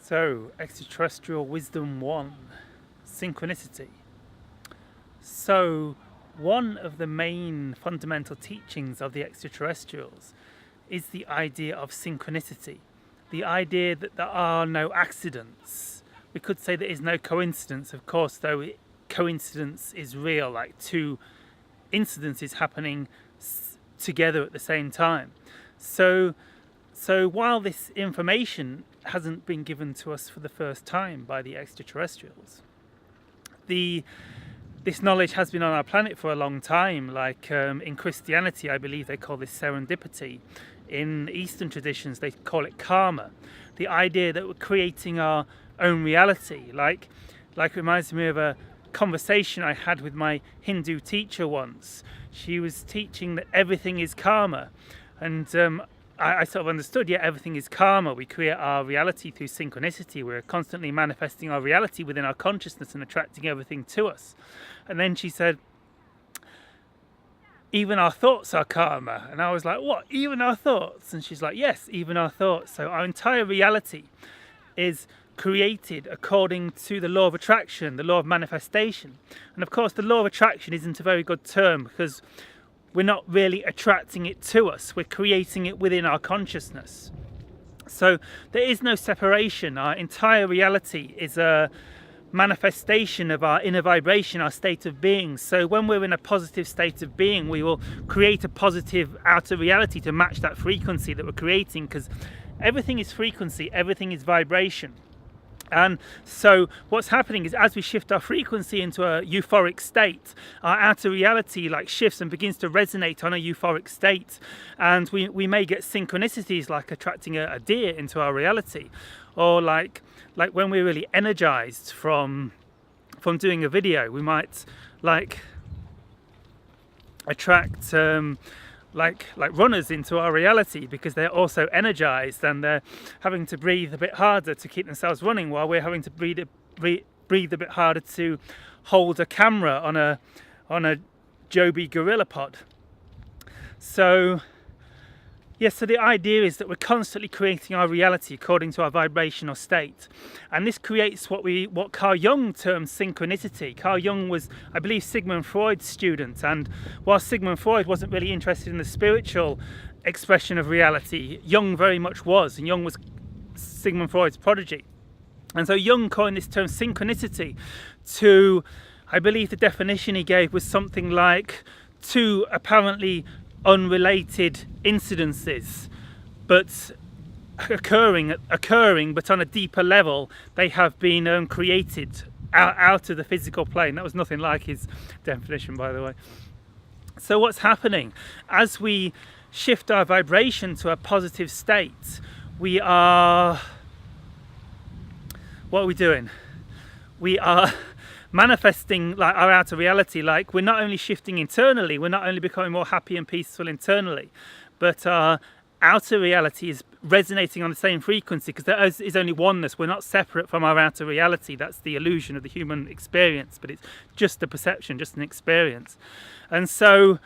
So, Extraterrestrial Wisdom 1, Synchronicity. So, one of the main fundamental teachings of the extraterrestrials is the idea of synchronicity. The idea that there are no accidents. We could say there is no coincidence, of course, though coincidence is real, like two incidences happening together at the same time. So while this information hasn't been given to us for the first time by the extraterrestrials, this knowledge has been on our planet for a long time. Like in Christianity, I believe they call this serendipity. In Eastern traditions, they call it karma. The idea that we're creating our own reality. Like it reminds me of a conversation I had with my Hindu teacher once. She was teaching that everything is karma, and I sort of understood, yeah, everything is karma. We create our reality through synchronicity. We're constantly manifesting our reality within our consciousness and attracting everything to us. And then she said, even our thoughts are karma. And I was like, what, even our thoughts? And she's like, yes, even our thoughts. So our entire reality is created according to the law of attraction, the law of manifestation. And of course, the law of attraction isn't a very good term because we're not really attracting it to us. We're creating it within our consciousness. So there is no separation. Our entire reality is a manifestation of our inner vibration, our state of being. So when we're in a positive state of being, we will create a positive outer reality to match that frequency that we're creating, because everything is frequency, everything is vibration. And so what's happening is, as we shift our frequency into a euphoric state, our outer reality shifts and begins to resonate on a euphoric state. And we may get synchronicities like attracting a deer into our reality, or like when we're really energized from doing a video, we might attract like runners into our reality, because they're also energized and they're having to breathe a bit harder to keep themselves running, while we're having to breathe a bit harder to hold a camera on a Joby gorilla pod. So so the idea is that we're constantly creating our reality according to our vibrational state, and this creates what Carl Jung terms synchronicity. Carl Jung was, I believe, Sigmund Freud's student, and while Sigmund Freud wasn't really interested in the spiritual expression of reality, Jung very much was, and Jung was Sigmund Freud's prodigy. And so Jung coined this term synchronicity to, I believe the definition he gave was something like two apparently unrelated incidences, but occurring, but on a deeper level, they have been created out of the physical plane. That was nothing like his definition, by the way. So what's happening? As we shift our vibration to a positive state, what are we doing? We are manifesting our outer reality. We're not only shifting internally, we're not only becoming more happy and peaceful internally, but our outer reality is resonating on the same frequency, because there is only oneness. We're not separate from our outer reality. That's the illusion of the human experience, but it's just a perception, just an experience. And so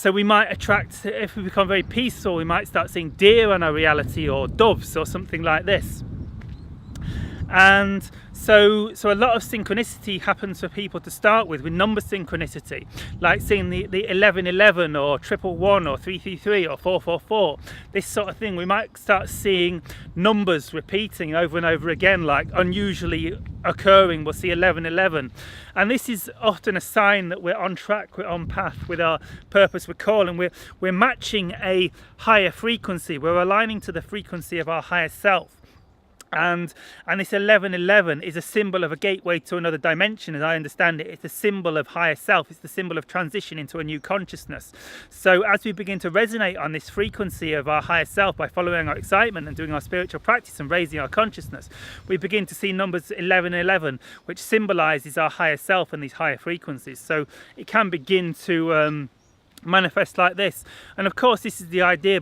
we might attract, if we become very peaceful, we might start seeing deer on our reality, or doves, or something like this. And so a lot of synchronicity happens for people to start with number synchronicity, like seeing the 1111 or 111 or 333 or 444, this sort of thing. We might start seeing numbers repeating over and over again, like unusually occurring. We'll see 1111, and this is often a sign that we're on track, we're on path with our purpose, we're calling, we're matching a higher frequency, we're aligning to the frequency of our higher self. And this 1111 is a symbol of a gateway to another dimension, as I understand it. It's a symbol of higher self. It's the symbol of transition into a new consciousness. So as we begin to resonate on this frequency of our higher self by following our excitement and doing our spiritual practice and raising our consciousness, we begin to see numbers 1111, which symbolizes our higher self and these higher frequencies. So it can begin to manifest like this. And of course, this is the idea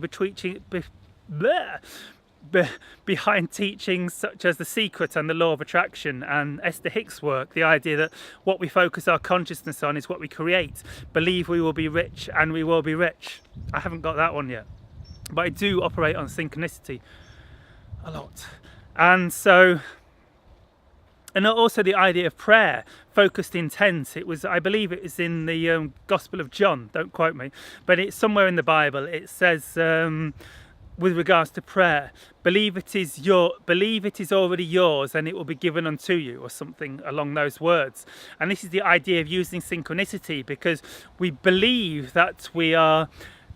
behind teachings such as The Secret and the Law of Attraction and Esther Hicks' work, the idea that what we focus our consciousness on is what we create. Believe we will be rich and we will be rich. I haven't got that one yet, but I do operate on synchronicity a lot. And so, and also the idea of prayer, focused intent. It was, I believe it is in the Gospel of John, don't quote me, but it's somewhere in the Bible. It says, with regards to prayer, believe it is already yours and it will be given unto you, or something along those words. And this is the idea of using synchronicity, because we believe that we are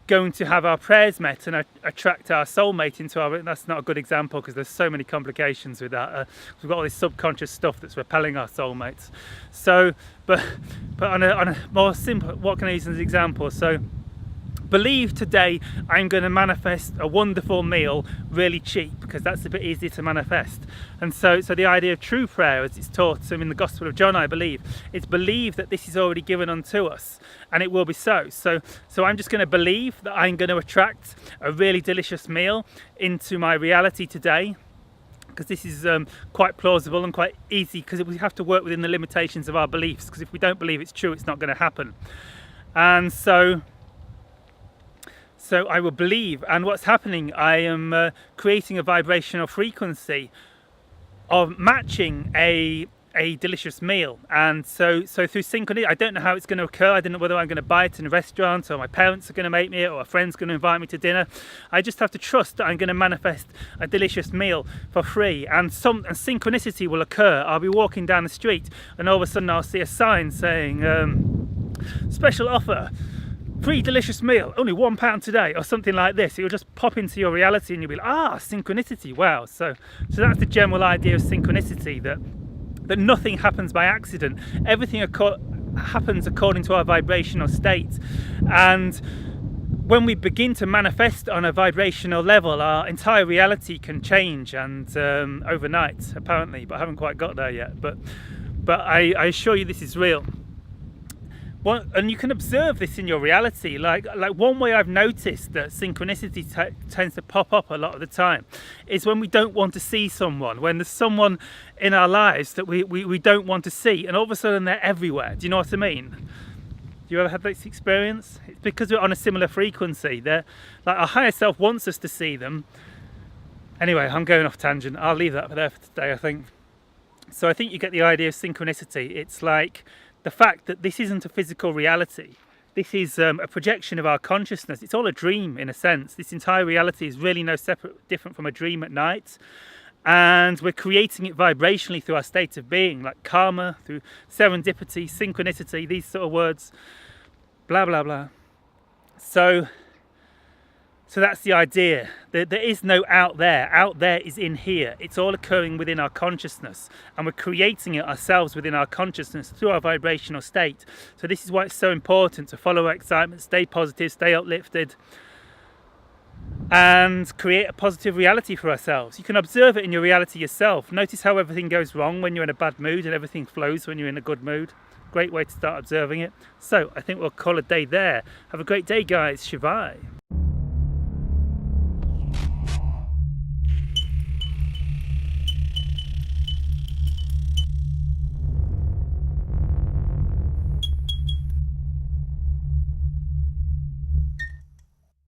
going to have our prayers met and attract our soulmate into our... That's not a good example because there's so many complications with that. We've got all this subconscious stuff that's repelling our soulmates. So, but on a more simple, what can I use as an example? So, believe today I'm going to manifest a wonderful meal really cheap, because that's a bit easier to manifest. And so the idea of true prayer, as it's taught in the Gospel of John, I believe, is believe that this is already given unto us and it will be so. So I'm just going to believe that I'm going to attract a really delicious meal into my reality today, because this is quite plausible and quite easy, because we have to work within the limitations of our beliefs, because if we don't believe it's true, it's not going to happen. And so I will believe, and what's happening, I am creating a vibrational frequency of matching a delicious meal. And so through synchronicity, I don't know how it's going to occur. I don't know whether I'm going to buy it in a restaurant, or my parents are going to make me it, or a friend's going to invite me to dinner. I just have to trust that I'm going to manifest a delicious meal for free, and synchronicity will occur. I'll be walking down the street and all of a sudden I'll see a sign saying special offer, free delicious meal, only £1 today, or something like this. It will just pop into your reality and you'll be like, synchronicity, wow. So that's the general idea of synchronicity, that nothing happens by accident. Everything happens according to our vibrational state. And when we begin to manifest on a vibrational level, our entire reality can change, and overnight, apparently, but I haven't quite got there yet. But I assure you this is real. And you can observe this in your reality. Like one way I've noticed that synchronicity tends to pop up a lot of the time is when we don't want to see someone, when there's someone in our lives that we don't want to see, and all of a sudden they're everywhere. Do you know what I mean? Do you ever have this experience? It's because we're on a similar frequency. They're like, our higher self wants us to see them. Anyway, I'm going off tangent. I'll leave that there for today, I think. So I think you get the idea of synchronicity. It's like the fact that this isn't a physical reality. This is a projection of our consciousness. It's all a dream, in a sense. This entire reality is really no different from a dream at night. And we're creating it vibrationally through our state of being, like karma, through serendipity, synchronicity, these sort of words, blah, blah, blah. So that's the idea. There is no out there. Out there is in here. It's all occurring within our consciousness, and we're creating it ourselves within our consciousness through our vibrational state. So this is why it's so important to follow our excitement, stay positive, stay uplifted, and create a positive reality for ourselves. You can observe it in your reality yourself. Notice how everything goes wrong when you're in a bad mood and everything flows when you're in a good mood. Great way to start observing it. So I think we'll call it a day there. Have a great day, guys. Shivai.